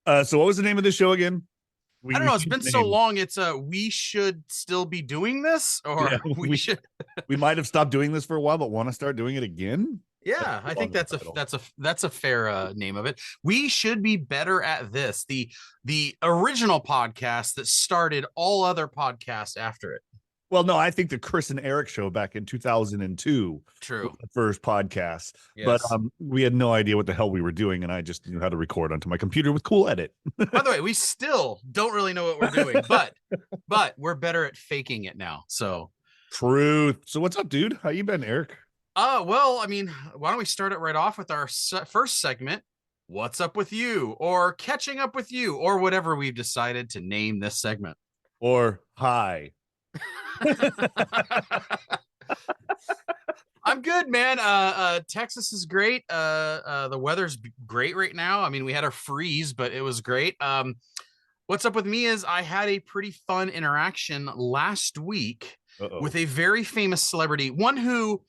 So what was the name of the show again? I don't We know. It's changed been the so name. long. It's we should still be doing this, Yeah, or we should. we might have stopped doing this for a while, but want to start doing it again. That's Yeah, too I long think of a that's a title. that's a fair name of it. We should be better at this. The original podcast that started all other podcasts after it. Well, no, I think the Chris and Eric show back in 2002 was True. the first podcast, but Yes. we had no idea what the hell we were doing, and I just knew how to record onto my computer with Cool Edit. By the way, we still don't really know what we're doing, but we're better at faking it now. So, Truth. So what's up, dude? How you been, Eric? well, I mean, why don't we start it right off with our first segment? What's up with you, or catching up with you, or whatever we've decided to name this segment. Or hi? I'm good, man. Texas is great. The weather's great right now. I mean, we had a freeze, but it was great. What's up with me is I had a pretty fun interaction last week Uh-oh. with a very famous celebrity, one who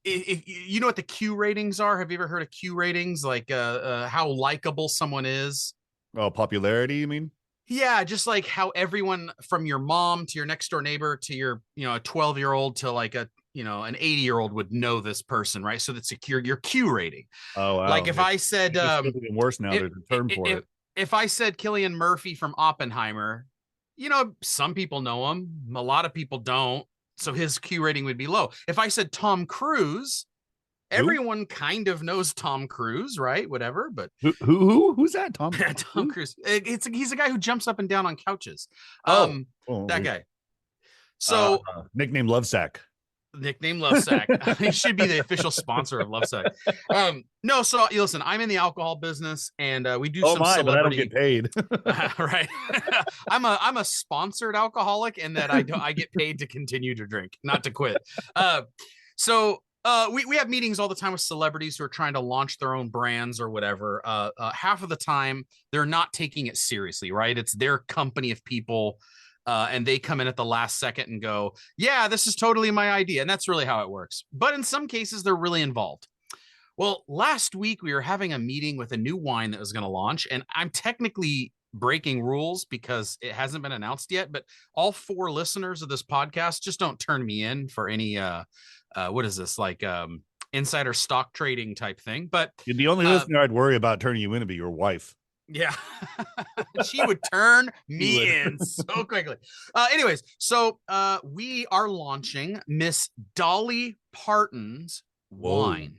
if you know what the Q ratings are. Have you ever heard of Q ratings? Like how likable someone is. Oh, popularity, you mean? Yeah, just like how everyone from your mom to your next door neighbor to your, a 12-year-old to like a, an 80-year-old would know this person, right? So that's your Q rating. Oh, Like wow. if I said It's even worse now. if, There's a term for if it. if I said Killian Murphy from Oppenheimer, some people know him, a lot of people don't. So his Q rating would be low. If I said Tom Cruise, Who? everyone kind of knows Tom Cruise, right? Whatever, but Who's that? Tom? Tom Cruise. He's a guy who jumps up and down on couches. Oh, Um, oh, that guy. So nickname Lovesack. nickname Lovesack. He should be the official sponsor of Lovesack. No, so listen, I'm in the alcohol business, and we do Oh some my, but I don't celebrity. get paid. Right. I'm a sponsored alcoholic in that I get paid to continue to drink, not to quit. We have meetings all the time with celebrities who are trying to launch their own brands or whatever. Half of the time, they're not taking it seriously, right? It's their company of people, and they come in at the last second and go, yeah, this is totally my idea. And that's really how it works. But in some cases, they're really involved. Well, last week we were having a meeting with a new wine that was going to launch, and I'm technically breaking rules because it hasn't been announced yet, but all four listeners of this podcast just don't turn me in for any what is this, like insider stock trading type thing. But The only listener I'd worry about turning you in to be your wife. yeah, she would turn She would. me in so quickly. Anyways, so we are launching Miss Dolly Parton's Whoa. wine.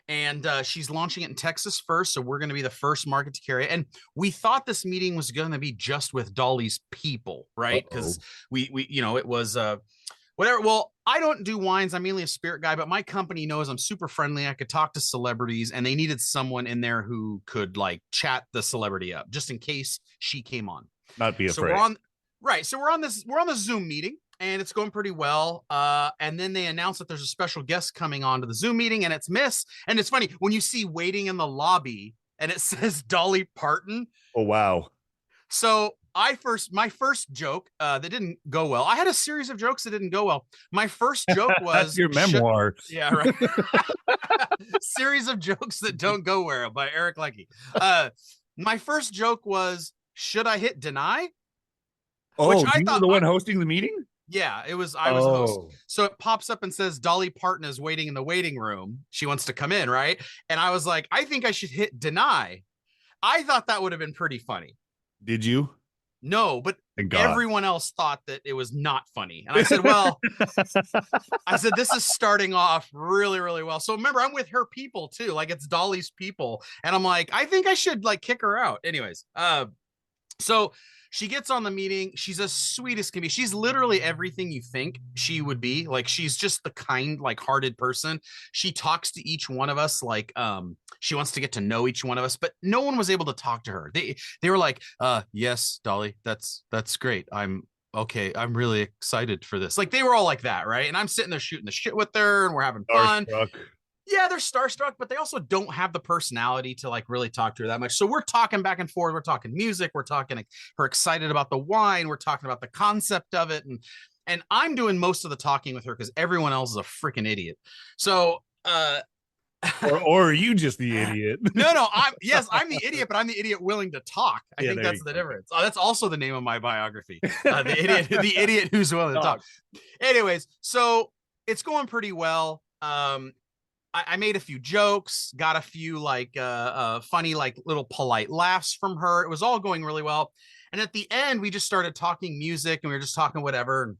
And she's launching it in Texas first, so we're going to be the first market to carry it. And we thought this meeting was going to be just with Dolly's people, right? Because it was whatever. Well, I don't do wines. I'm mainly a spirit guy, but my company knows I'm super friendly. I could talk to celebrities, and they needed someone in there who could like chat the celebrity up, just in case she came on. Not be So afraid. we're on this Zoom meeting, and it's going pretty well. And then they announced that there's a special guest coming on to the Zoom meeting, and it's Miss. And it's funny when you see waiting in the lobby and it says Dolly Parton. Oh, wow. So my first joke that didn't go well. I had a series of jokes that didn't go well. My first joke was That's your memoir. yeah, right. Series of jokes that don't go well by Eric Leckie. My first joke was, should I hit deny? Oh, Which I you were thought the one hosting the meeting? Yeah, I was the host. So it pops up and says Dolly Parton is waiting in the waiting room. She wants to come in, right? And I was like, I think I should hit deny. I thought that would have been pretty funny. Did you? No, but Thank God. everyone else thought that it was not funny. And I said, well, this is starting off really, really well. So remember, I'm with her people too. Like it's Dolly's people. And I'm like, I think I should like kick her out. Anyways, so she gets on the meeting. She's as sweet as can be. She's literally everything you think she would be. Like she's just the kind, like hearted person. She talks to each one of us like she wants to get to know each one of us, but no one was able to talk to her. They were like, yes, Dolly, that's great. I'm really excited for this. Like they were all like that, right? And I'm sitting there shooting the shit with her and we're having fun. Yeah, they're starstruck, but they also don't have the personality to like really talk to her that much. So we're talking back and forth. We're talking music. We're talking like, her excited about the wine. We're talking about the concept of it. And I'm doing most of the talking with her because everyone else is a freaking idiot. So or are you just the idiot? No, I'm the idiot, but I'm the idiot willing to talk. I Yeah, think there that's you the go. difference. Oh, that's also the name of my biography. The idiot who's willing to talk. Anyways, so it's going pretty well. I made a few jokes, got a few like funny, like little polite laughs from her. It was all going really well. And at the end, we just started talking music and we were just talking whatever. And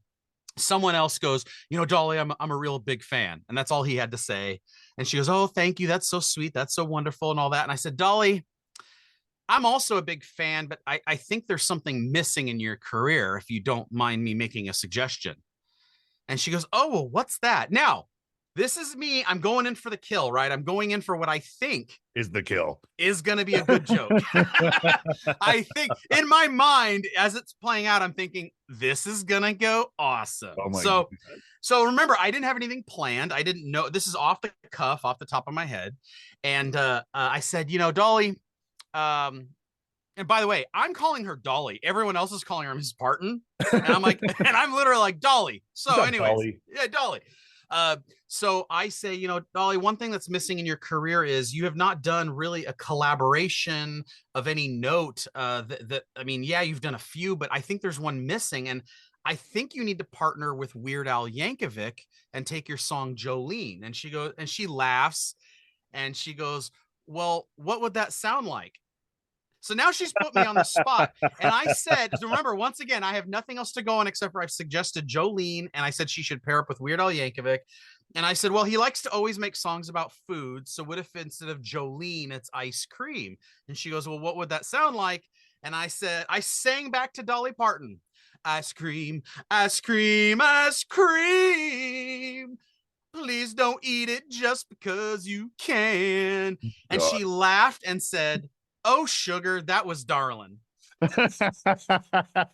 someone else goes, Dolly, I'm a real big fan. And that's all he had to say. And she goes, oh, thank you. That's so sweet. That's so wonderful and all that. And I said, Dolly, I'm also a big fan, but I think there's something missing in your career if you don't mind me making a suggestion. And she goes, oh, well, what's that? Now, this is me. I'm going in for the kill, right? I'm going in for what I think Is the kill. is going to be a good joke. I think in my mind, as it's playing out, I'm thinking this is going to go awesome. Oh my so, God. so remember, I didn't have anything planned. I didn't know, this is off the cuff, off the top of my head. And I said, Dolly, and by the way, I'm calling her Dolly. Everyone else is calling her Mrs. Parton. And I'm like, and I'm literally like, Dolly. So anyways, Dolly? Yeah, Dolly. So I say, Dolly, one thing that's missing in your career is you have not done really a collaboration of any note. I mean, yeah, you've done a few, but I think there's one missing. And I think you need to partner with Weird Al Yankovic and take your song Jolene. And she goes, and she laughs and she goes, well, what would that sound like? So now she's put me on the spot. And I said, remember, once again, I have nothing else to go on except for I've suggested Jolene. And I said she should pair up with Weird Al Yankovic. And I said, well, he likes to always make songs about food. So what if instead of Jolene, it's ice cream? And she goes, well, what would that sound like? And I said, I sang back to Dolly Parton, ice cream, ice cream, ice cream. Please don't eat it just because you can. And God. she laughed and said, oh, sugar, that was darling.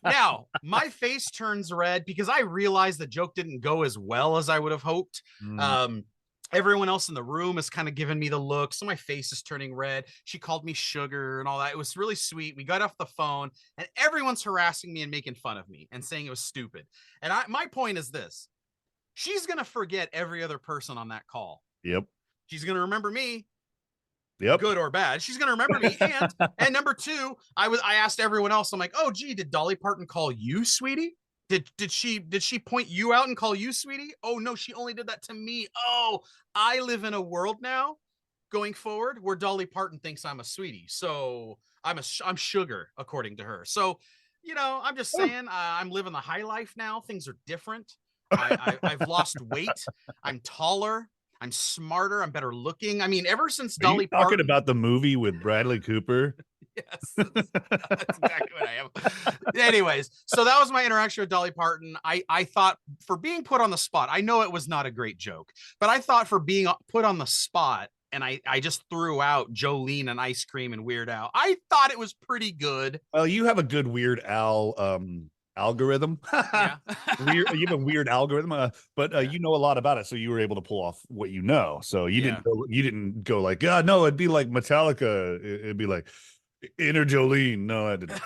Now, my face turns red because I realized the joke didn't go as well as I would have hoped. Everyone else in the room is kind of giving me the look. So my face is turning red. She called me sugar and all that. It was really sweet. We got off the phone and everyone's harassing me and making fun of me and saying it was stupid. And my point is this. She's going to forget every other person on that call. Yep. She's going to remember me. Yep. Good or bad. She's going to remember me. And number two, I asked everyone else, I'm like, oh, gee, did Dolly Parton call you sweetie? Did she point you out and call you sweetie? Oh, no, she only did that to me. Oh, I live in a world now going forward where Dolly Parton thinks I'm a sweetie. So I'm sugar, according to her. So, I'm just saying, I'm living the high life now. Things are different. I've lost weight. I'm taller. I'm smarter. I'm better looking. I mean, ever since Dolly Parton. Talking about the movie with Bradley Cooper. Yes, that's exactly what I am. Anyways, so that was my interaction with Dolly Parton. I thought for being put on the spot, I know it was not a great joke, but I thought for being put on the spot, and I just threw out Jolene and ice cream and Weird Al. I thought it was pretty good. Well, you have a good Weird Al algorithm. Yeah. You have a weird algorithm, but you know a lot about it, so you were able to pull off what you know. So you didn't go like, no, it'd be like Metallica. It'd be like Enter Jolene. No, I didn't.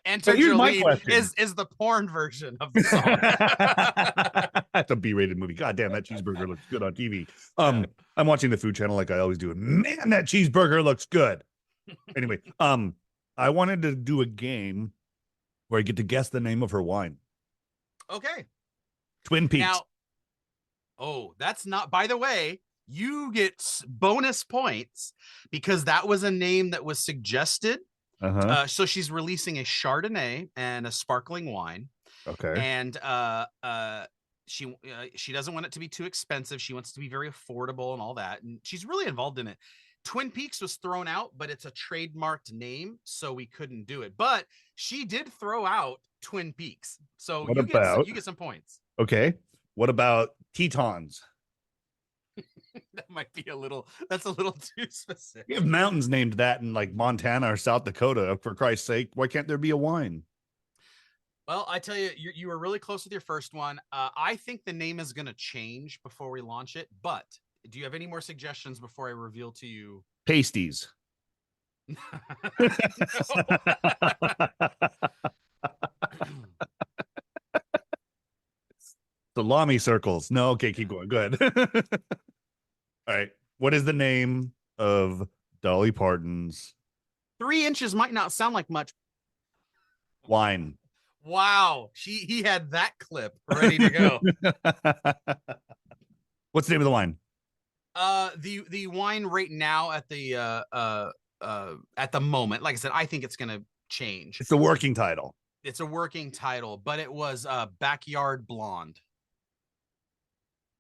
Enter Jolene is the porn version of the song. That's a B-rated movie. God damn, that cheeseburger looks good on TV. I'm watching the Food Channel like I always do, and man, that cheeseburger looks good. Anyway, I wanted to do a game where I get to guess the name of her wine. Okay. Twin Peaks. Now, that's not, by the way, you get bonus points because that was a name that was suggested. So she's releasing a Chardonnay and a sparkling wine. Okay. And she doesn't want it to be too expensive. She wants it to be very affordable and all that. And she's really involved in it. Twin Peaks was thrown out, but it's a trademarked name, so we couldn't do it. But she did throw out Twin Peaks, so you get some points. Okay. What about Tetons? That might be that's a little too specific. You have mountains named that in like Montana or South Dakota, for Christ's sake. Why can't there be a wine? Well, I tell you, you were really close with your first one. I think the name is going to change before we launch it, but do you have any more suggestions before I reveal to you? Pasties. Salami circles. No, okay, keep going. Go ahead. All right. What is the name of Dolly Parton's 3 inches might not sound like much. wine? Wow, he had that clip ready to go. What's the name of the wine? The wine right now at the moment, like I said, I think it's gonna change. It's the working title. It's a working title, but it was Backyard Blonde.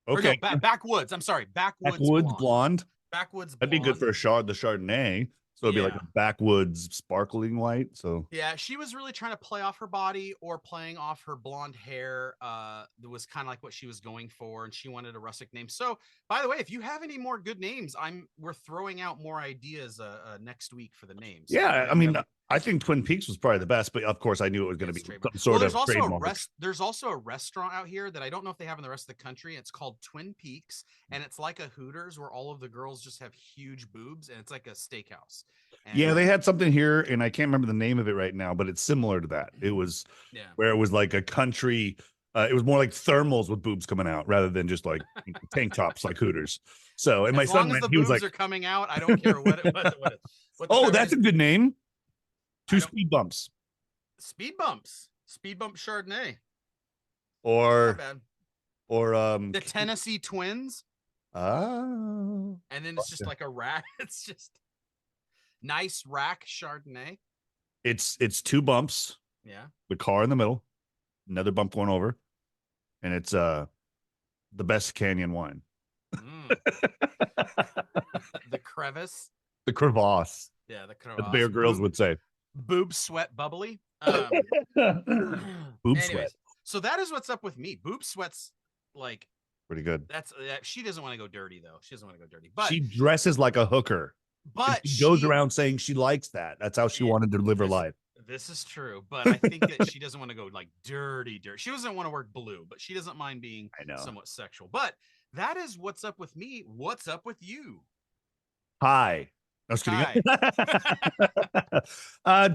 Okay. No, Backwoods. I'm sorry, Backwoods Blonde. Backwoods That'd be good for the Chardonnay. So it'd be like a backwoods sparkling white. So yeah, she was really trying to play off her body or playing off her blonde hair. That was kind of like what she was going for, and she wanted a rustic name. So, by the way, if you have any more good names, we're throwing out more ideas next week for the names. Yeah, I mean, I think Twin Peaks was probably the best, but of course I knew it was going to be some sort of trademark. There's also a restaurant out here that I don't know if they have in the rest of the country. It's called Twin Peaks, and it's like a Hooters where all of the girls just have huge boobs, and it's like a steakhouse. And yeah, they had something here, and I can't remember the name of it right now, but it's similar to that. It was where it was like a country. It was more like thermals with boobs coming out rather than just like tank tops like Hooters. So, and my son went, the he was boobs like, are coming out. I don't care what oh, that's a good name. 2 speed bumps. Speed bumps. Speed bump Chardonnay. Or the Tennessee Twins. Oh. And then it's just like a rack. It's just nice rack Chardonnay. It's 2 bumps. Yeah. The car in the middle, another bump going over, and it's the best canyon wine. The crevice. The crevasse. Yeah, the crevasse. The Bear Grylls would say. Boob sweat bubbly. Boob sweat. So that is what's up with me. Boob sweat's like pretty good. That's she doesn't want to go dirty though. She doesn't want to go dirty. But she dresses like a hooker. But she goes around saying she likes that. That's how she wanted to live her life. This is true, but I think that she doesn't want to go like dirty. She doesn't want to work blue, but she doesn't mind being somewhat sexual. But that is what's up with me. What's up with you? Hi. I was kidding.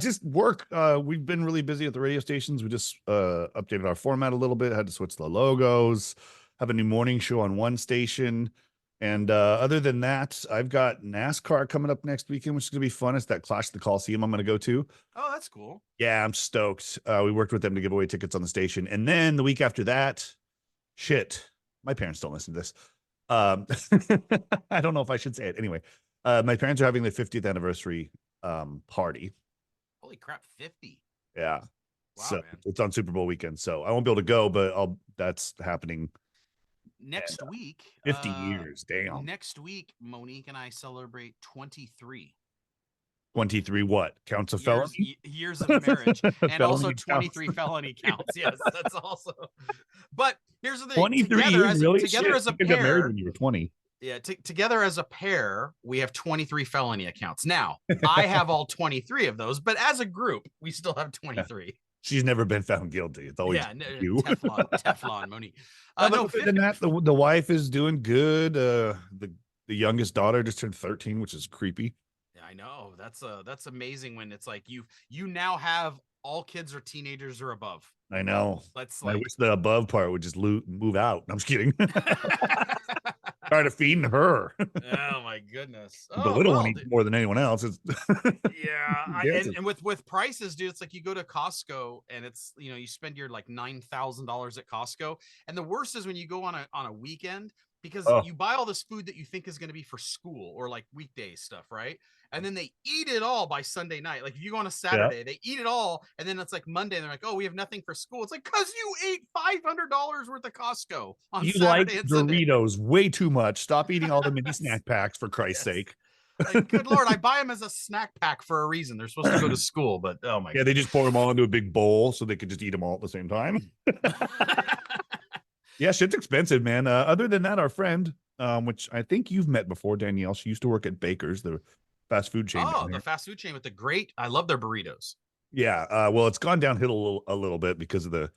Just work. We've been really busy at the radio stations. We just updated our format a little bit. Had to switch the logos. Have a new morning show on one station. And other than that, I've got NASCAR coming up next weekend, which is going to be fun. It's that Clash of the Coliseum I'm going to go to. Oh, that's cool. Yeah, I'm stoked. We worked with them to give away tickets on the station. And then the week after that, my parents don't listen to this. I don't know if I should say it. Anyway, my parents are having their 50th anniversary party. Holy crap, 50. Yeah. Wow, so man. It's on Super Bowl weekend. So I won't be able to go, but that's happening next week. 50 years. Damn. Next week, Monique and I celebrate 23. 23 what? Counts of felony? Years of marriage. And also 23 felony counts. Yes, that's also. But here's the thing. 23 together as a pair. You got married when you were 20. Yeah, together as a pair, we have 23 felony accounts. Now, I have all 23 of those, but as a group, we still have 23. Yeah. She's never been found guilty. It's always you. Teflon, Monique. No, than that, the wife is doing good. The youngest daughter just turned 13, which is creepy. Yeah, I know. That's amazing when it's like you now have all kids are teenagers or above. I know. I wish the above part would just move out. I'm just kidding. Tired of feeding her. Oh my goodness. The little one eats more than anyone else. And with prices, dude, it's like you go to Costco and it's you spend your like $9,000 at Costco, and the worst is when you go on a weekend because you buy all this food that you think is going to be for school or like weekday stuff, right? And then they eat it all by Sunday night. Like if you go on a Saturday, they eat it all, and then it's like Monday, and they're like, "Oh, we have nothing for school." It's like because you ate $500 worth of Costco on Saturday and Sunday. Doritos way too much. Stop eating all the mini snack packs for Christ's sake. Like, good Lord, I buy them as a snack pack for a reason. They're supposed to go to school, but oh my God. They just pour them all into a big bowl so they could just eat them all at the same time. Yeah, shit's expensive, man. Other than that, our friend, which I think you've met before, Danielle, she used to work at Baker's, the fast food chain. Oh, the fast food chain with I love their burritos. Yeah, well, it's gone downhill a little bit because of the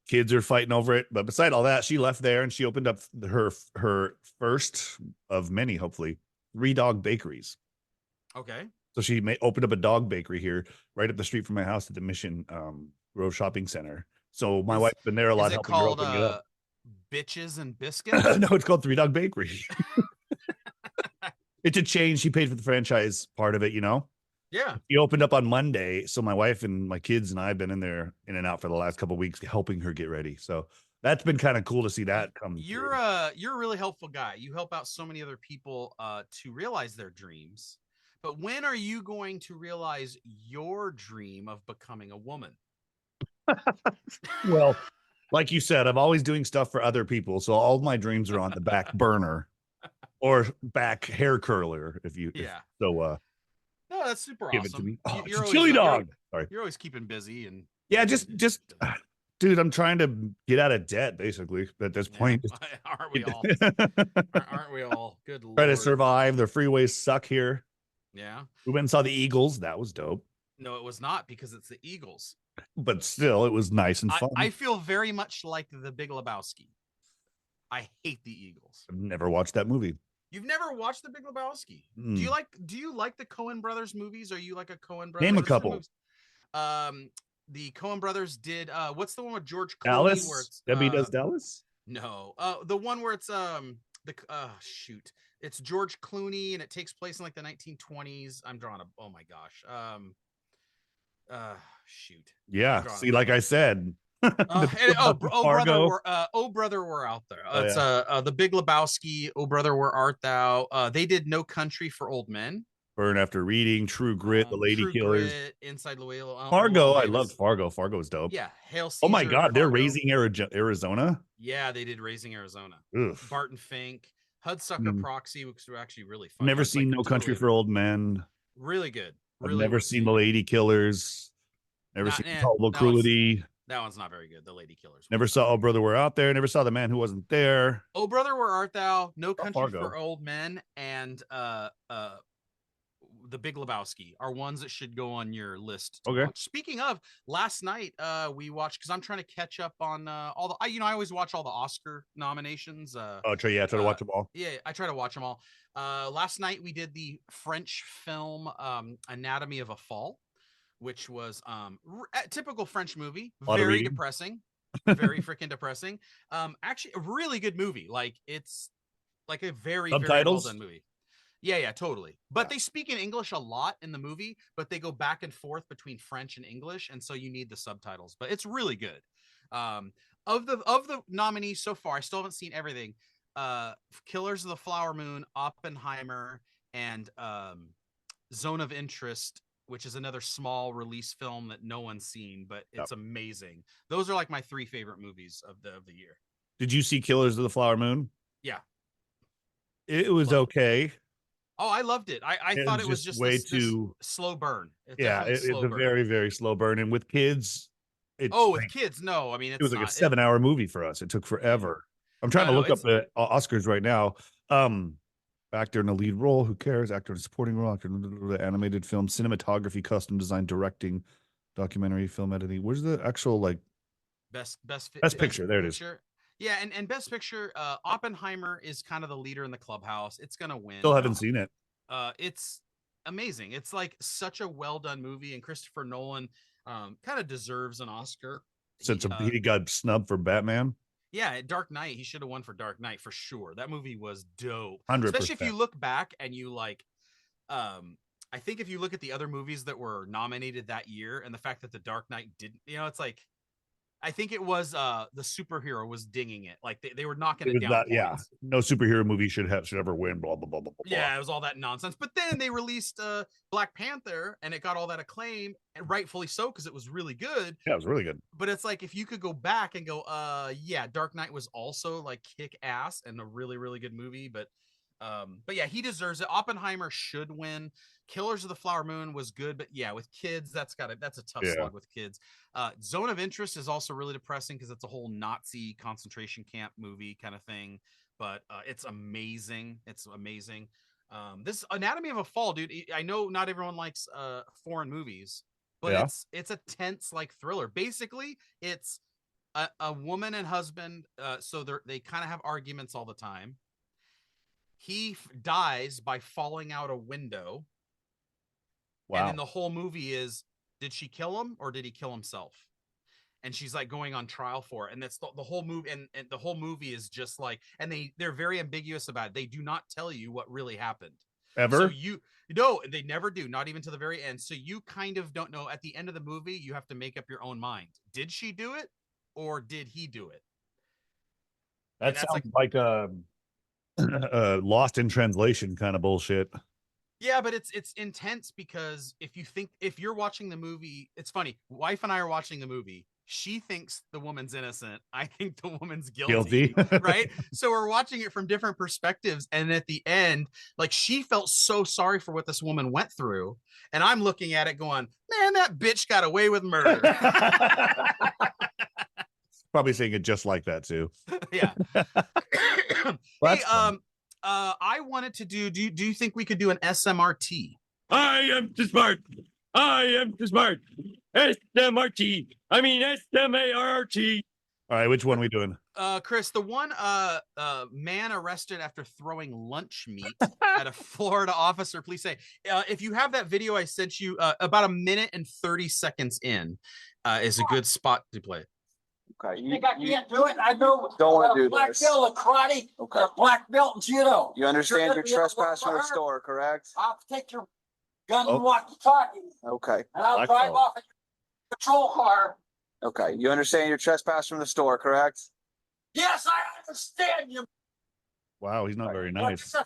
kids are fighting over it. But beside all that, she left there and she opened up her first of many, hopefully, 3 dog bakeries. Okay. So she opened up a dog bakery here right up the street from my house at the Mission Grove Shopping Center. So my wife's been there a lot. Is it called Bitches and Biscuits? No, it's called 3 Dog Bakery. it's a change. She paid for the franchise part of it, you know. Yeah. He opened up on Monday, so my wife and my kids and I have been in there in and out for the last couple of weeks, helping her get ready. So that's been kind of cool to see that come You're through. you're a really helpful guy. You help out so many other people to realize their dreams. But when are you going to realize your dream of becoming a woman? Well, like you said, I'm always doing stuff for other people, so all of my dreams are on the back burner or back hair curler, if Yeah. so. No, that's super Give it to awesome. me. Oh, it's You're a always chili dog. Sorry. you're always keeping busy and Yeah, just dude, I'm trying to get out of debt basically at this yeah, point. aren't we all? Aren't we all? Good Try to lord. survive. The freeways suck here. Yeah. We went and saw the Eagles. That was dope. No, it was not because it's the Eagles. But still, it was nice and I fun. feel very much like the Big Lebowski. I hate the Eagles. I've never watched that movie. You've never watched the Big Lebowski? Mm. Do you like the Coen brothers movies? Are you like a Coen brothers? Name a There's some couple. movies- the Coen brothers did what's the one with George Clooney where Dallas. it's Debbie does Dallas. no. The one where it's the shoot. It's George Clooney and it takes place in like the 1920s. I'm drawing a oh my gosh. Shoot. Yeah. See, like I said, Brother, Fargo. we're out there. Oh, It's yeah. the Big Lebowski. Oh brother, where art thou? They did No Country for Old Men. Burn After Reading, True Grit, The Lady True Killers. Grit, Inside Fargo. Llewellyn I loved Davis. Fargo. Fargo was dope. Yeah, Hail Oh my Caesar, God, they're Fargo. raising Arizona. Yeah, they did Raising Arizona. Ugh. Barton Fink, Hudsucker Proxy, which were actually really fun. Never That's seen like No Country totally for Old Men. really good. I've Really never worth seen The seeing. Lady Killers. Never Not seen Culpable Cruelty. that one's not very good. The Lady Killers. Never saw Oh Brother We're Out There. Never saw The Man Who Wasn't There. Oh brother, where art thou? No Oh, Country Fargo. for Old Men and the Big Lebowski are ones that should go on your list to Okay. watch. Speaking of, last night we watched because I'm trying to catch up on all the I always watch all the Oscar nominations. Try to watch them all. Yeah, I try to watch them all. Last night we did the French film Anatomy of a Fall, which was a typical French movie, very depressing, very freaking depressing. Actually, a really good movie. Like it's like a very very well done movie. Yeah, totally. But they speak in English a lot in the movie, but they go back and forth between French and English, and so you need the subtitles. But it's really good. Of the nominees so far, I still haven't seen everything. Killers of the Flower Moon, Oppenheimer, and Zone of Interest, which is another small release film that no one's seen, but it's amazing. Those are like my three favorite movies of the year. Did you see Killers of the Flower Moon? Yeah. It was okay. Oh, I loved it. I thought it was just way this too slow burn. it's a very, very slow burn. And with kids, with kids, no. I mean, it was like a 7-hour movie for us. It took forever. I'm trying to look up the Oscars right now. Actor in a lead role, who cares? Actor in a supporting role, actor in the animated film, cinematography, custom design, directing, documentary, film editing. Where's the actual like best picture? There it is. Yeah, and best picture, Oppenheimer is kind of the leader in the clubhouse. It's gonna win. Still haven't seen it. It's amazing. It's like such a well done movie, and Christopher Nolan kind of deserves an Oscar. Since he got snubbed for Batman. Yeah, Dark Knight. He should have won for Dark Knight for sure. That movie was dope. 100%. Especially if you look back and you like, I think if you look at the other movies that were nominated that year and the fact that the Dark Knight didn't, it's like, I think it was the superhero was dinging it. Like they were knocking it down. Yeah, no superhero movie should ever win. Blah blah blah blah blah. Yeah, it was all that nonsense. But then they released Black Panther, and it got all that acclaim, and rightfully so because it was really good. Yeah, it was really good. But it's like if you could go back and go, yeah, Dark Knight was also like kick ass and a really really good movie. But yeah, he deserves it. Oppenheimer should win. Killers of the Flower Moon was good, but yeah, with kids, that's a tough slog with kids. Zone of Interest is also really depressing because it's a whole Nazi concentration camp movie kind of thing, but it's amazing. It's amazing. This Anatomy of a Fall, dude. I know not everyone likes foreign movies, but it's a tense like thriller. Basically, it's a woman and husband. So they kind of have arguments all the time. He dies by falling out a window. Wow. And then the whole movie is, did she kill him or did he kill himself? And she's like going on trial for it. And that's the whole movie. And the whole movie is just like, and they're very ambiguous about it. They do not tell you what really happened. Ever? No, they never do, not even to the very end. So you kind of don't know. At the end of the movie, you have to make up your own mind. Did she do it or did he do it? That sounds like Lost in Translation kind of bullshit. Yeah, but it's intense because if you're watching the movie, it's funny. Wife and I are watching the movie. She thinks the woman's innocent. I think the woman's guilty. Right? So we're watching it from different perspectives. And at the end, like she felt so sorry for what this woman went through. And I'm looking at it going, man, that bitch got away with murder. Probably saying it just like that too. Yeah. Well, hey, I wanted to do you think we could do an SMRT? I am too smart. I am too smart. SMRT. I mean SMART. All right, which one are we doing? Chris, the one man arrested after throwing lunch meat at a Florida officer. Please say if you have that video I sent you about 1 minute and 30 seconds in is a good spot to play. Okay. You think I can't do it? I know. Don't want to do black this. Black belt in karate. Okay. Black belt in judo. You understand you're trespassing from the store, correct? I'll take your gun and walkie-talkie. Okay. And I'll drive off in your patrol car. Okay. You understand you're trespassing from the store, correct? Yes, I understand you. Wow, he's not very nice. To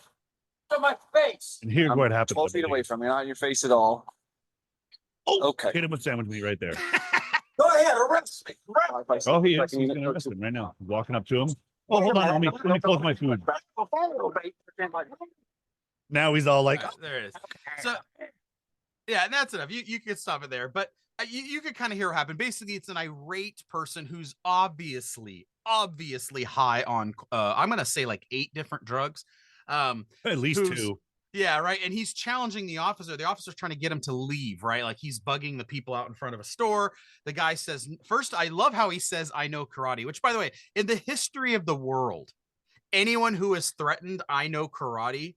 my face. And here's what happened. 12 feet away from me, not in your face at all. Oh, okay. Hit him with sandwich meat right there. Go ahead, arrest me. Oh, he is. He's gonna arrest him right now. Walking up to him. Oh, hold on. Let me close my food. Now he's all like, there it is. So, yeah, and that's enough. You can stop it there, but you could kind of hear what happened. Basically, it's an irate person who's obviously high on. I'm gonna say like 8 different drugs. At least 2. Yeah, right. And he's challenging the officer. The officer's trying to get him to leave, right? Like he's bugging the people out in front of a store. The guy says, first, I love how he says, I know karate, which, by the way, in the history of the world, anyone who has threatened, I know karate,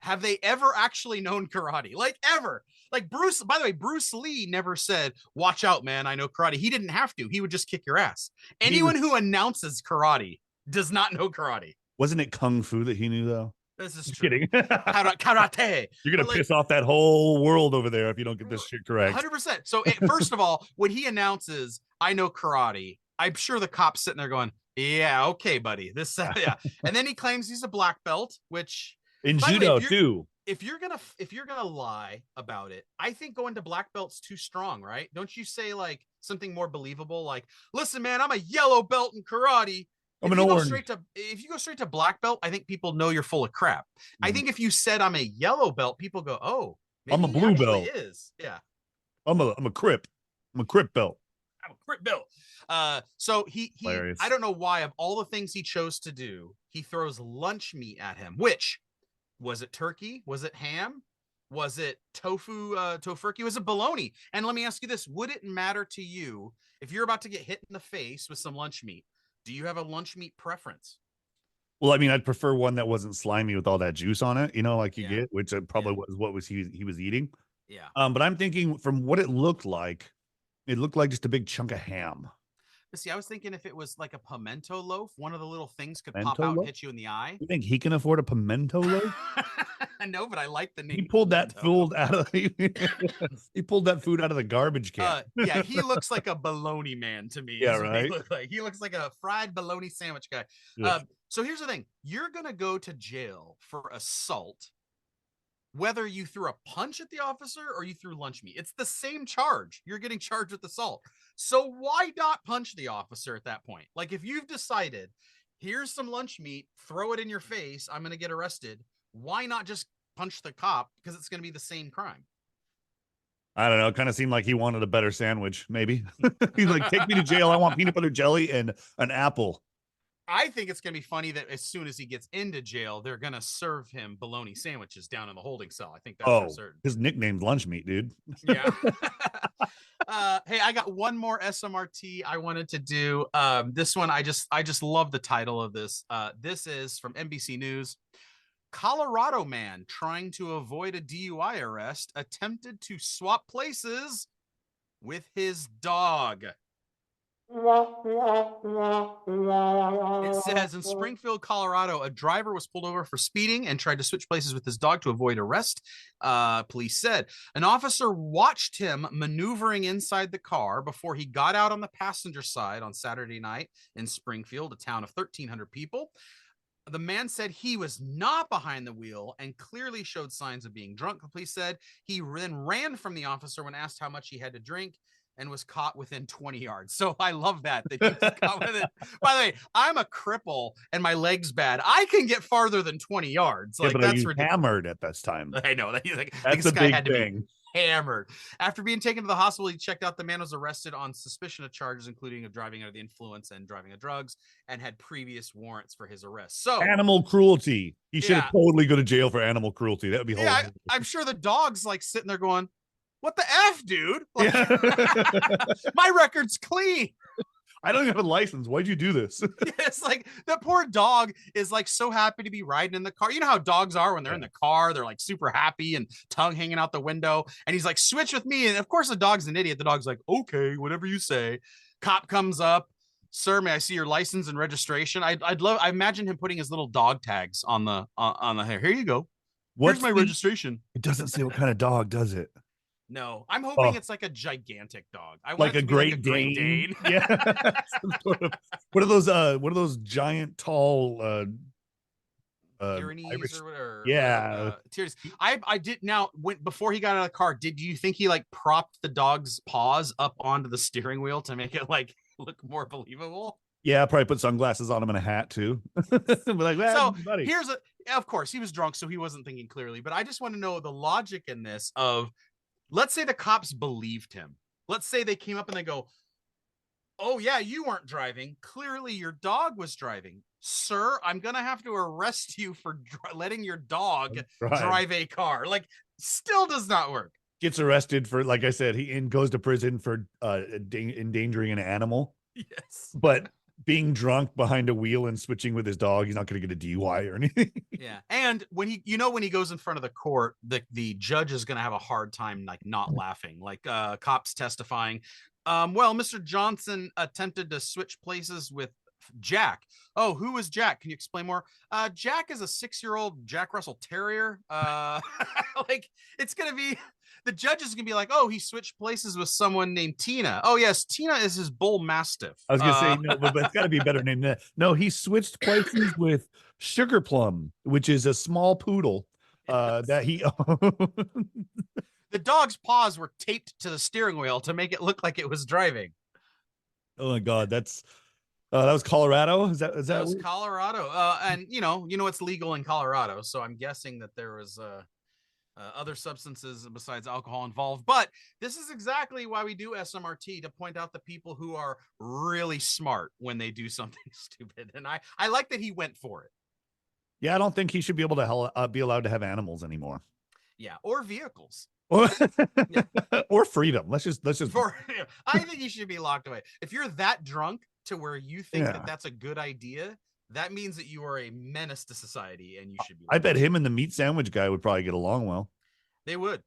have they ever actually known karate? Like ever? Like Bruce, by the way, Bruce Lee never said, watch out, man, I know karate. He didn't have to. He would just kick your ass. Anyone who announces karate does not know karate. Wasn't it kung fu that he knew, though? This is Just true. kidding. Karate. You're gonna piss off that whole world over there if you don't get this shit correct. 100%. So first of all, when he announces, "I know karate," I'm sure the cop's sitting there going, "Yeah, okay, buddy." This, yeah. And then he claims he's a black belt, which in judo too. If you're gonna lie about it, I think going to black belt's too strong, right? Don't you say like something more believable, like, "Listen, man, I'm a yellow belt in karate." If you go straight to black belt, I think people know you're full of crap. I think if you said I'm a yellow belt, people go, "Oh, maybe I'm a blue belt." Is. Yeah. I'm a crip. I'm a crip belt. I'm a crip belt. So he Hilarious. I don't know why of all the things he chose to do, he throws lunch meat at him. Which was it? Turkey? Was it ham? Was it tofu? Tofurkey? Was it bologna? And let me ask you this: would it matter to you if you're about to get hit in the face with some lunch meat? Do you have a lunch meat preference? Well, I mean, I'd prefer one that wasn't slimy with all that juice on it, like you get, which probably was he was eating. Yeah. But I'm thinking from what it looked like just a big chunk of ham. But see, I was thinking if it was like a pimento loaf, one of the little things could Pimento pop out loaf? and hit you in the eye. You think he can afford a pimento loaf? I know, but I like the name. He pulled that pimento. food out of he pulled that food out of the garbage can. Yeah, he looks like a bologna man to me. Yeah, right. He looks like a fried bologna sandwich guy. So here's the thing: you're gonna go to jail for assault, whether you threw a punch at the officer or you threw lunch meat. It's the same charge. You're getting charged with assault. So why not punch the officer at that point? Like if you've decided, here's some lunch meat, throw it in your face, I'm gonna get arrested. Why not just punch the cop? Because it's going to be the same crime. I don't know. It kind of seemed like he wanted a better sandwich, maybe. He's like, take me to jail. I want peanut butter jelly and an apple. I think it's going to be funny that as soon as he gets into jail, they're going to serve him bologna sandwiches down in the holding cell. I think that's for certain. His nickname's Lunch Meat, dude. Yeah. Hey, I got one more SMRT I wanted to do. This one, I just love the title of this. This is from NBC News. Colorado man trying to avoid a DUI arrest attempted to swap places with his dog. It says in Springfield, Colorado, a driver was pulled over for speeding and tried to switch places with his dog to avoid arrest. Police said an officer watched him maneuvering inside the car before he got out on the passenger side on Saturday night in Springfield, a town of 1,300 people. The man said he was not behind the wheel and clearly showed signs of being drunk. The police said he then ran from the officer when asked how much he had to drink and was caught within 20 yards. So I love that he was caught with it. By the way, I'm a cripple and my leg's bad. I can get farther than 20 yards. Yeah, Like, but are that's you ridiculous. hammered at this time? I know that. Like, That's this a guy big had to be thing. hammered. After being taken to the hospital, he checked out. The man was arrested on suspicion of charges, including of driving under the influence and driving of drugs, and had previous warrants for his arrest. So Animal cruelty. He should Yeah. have totally go to jail for animal cruelty. That would be yeah, horrible. I'm sure the dog's like sitting there going, "What the f, dude? Like, Yeah. my record's clean." I don't even have a license. Why'd you do this? It's like the poor dog is like so happy to be riding in the car. You know how dogs are when they're in the car, they're like super happy and tongue hanging out the window. And he's like, "Switch with me." And of course, the dog's an idiot. The dog's like, "Okay, whatever you say." Cop comes up. "Sir, may I see your license and registration?" I imagine him putting his little dog tags on the hair. "Here you go. What's Here's my the- registration." It doesn't say what kind of dog, does it? No, I'm hoping Oh. it's like a gigantic dog. I want Like it a to be like Great Dane. Dane. Yeah. What are those giant tall Pyrenees Irish- or whatever. Yeah. Tears. I did now before he got out of the car, do you think he like propped the dog's paws up onto the steering wheel to make it like look more believable? Yeah, probably put sunglasses on him and a hat too. But like, So buddy. of course he was drunk, so he wasn't thinking clearly, but I just want to know the logic in this of, let's say the cops believed him. Let's say they came up and they go, "Oh yeah, you weren't driving. Clearly your dog was driving. Sir, I'm going to have to arrest you for letting your dog drive a car." Like, still does not work. Gets arrested for, like I said, he goes to prison for endangering an animal. Yes. But being drunk behind a wheel and switching with his dog, he's not going to get a DUI or anything. Yeah. And when he goes in front of the court, the judge is going to have a hard time like not laughing, like cops testifying. Well, Mr. Johnson attempted to switch places with Jack. "Oh, who is Jack? Can you explain more?" Jack is a 6-year-old Jack Russell Terrier. Like, it's going to be, the judge is going to be like, "Oh, he switched places with someone named Tina. Oh, yes, Tina is his bull mastiff." I was going to say, no, but it's got to be a better name than that. No, he switched places with Sugar Plum, which is a small poodle that he The dog's paws were taped to the steering wheel to make it look like it was driving. Oh my God, that was Colorado. Is that was Colorado? And you know it's legal in Colorado, so I'm guessing that there was other substances besides alcohol involved. But this is exactly why we do SMRT, to point out the people who are really smart when they do something stupid. And I like that he went for it. Yeah, I don't think he should be able to be allowed to have animals anymore. Yeah, or vehicles. Or freedom. Let's just I think he should be locked away. If you're that drunk to where you think that that's a good idea, that means that you are a menace to society, and you should be. I bet him and the meat sandwich guy would probably get along well. They would.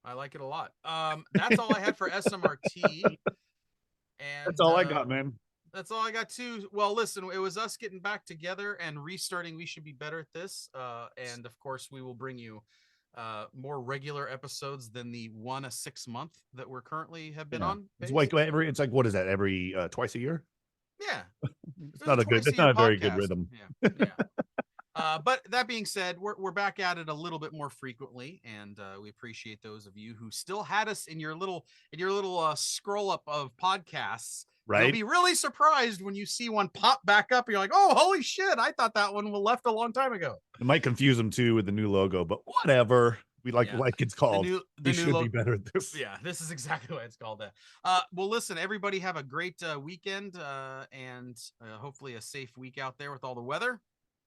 I like it a lot. That's all I had for SMRT. And that's all I got, man. That's all I got too. Well, listen, it was us getting back together and restarting. We should be better at this. And of course, we will bring you more regular episodes than the 1 a 6 month that we're currently have been on. It's like what is that, every twice a year? Yeah. It's not a very good rhythm. Yeah. But that being said, we're back at it a little bit more frequently, and we appreciate those of you who still had us in your little scroll up of podcasts. Right. You'll be really surprised when you see one pop back up. You're like, "Oh, holy shit! I thought that one left a long time ago." It might confuse them too with the new logo, but whatever. We like it's called. We should be better at this. Yeah, this is exactly what it's called. That. Well, listen, everybody have a great weekend, and hopefully a safe week out there with all the weather.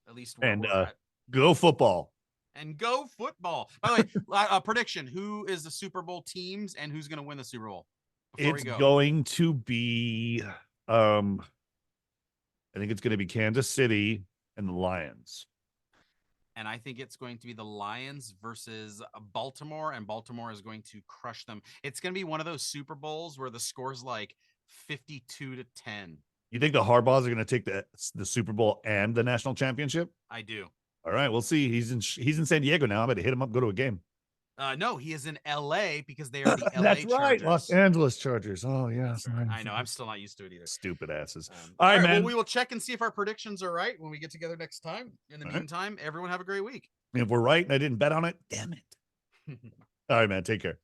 At least where we're at. Go football. And go football. By the way, prediction: who is the Super Bowl teams and who's going to win the Super Bowl? It's going to be, I think it's going to be Kansas City and the Lions. And I think it's going to be the Lions versus Baltimore, and Baltimore is going to crush them. It's going to be one of those Super Bowls where the score's like 52-10. You think the Harbaughs are going to take the Super Bowl and the national championship? I do. All right, we'll see. He's in San Diego now. I'm going to hit him up, go to a game. No, he is in LA because they are the LA That's Chargers. right, Los Angeles Chargers. Oh yeah, I know. I'm still not used to it either. Stupid asses. All right, man. well, we will check and see if our predictions are right when we get together next time. In the All right. meantime, everyone have a great week. If we're right and I didn't bet on it, damn it. All right, man. Take care.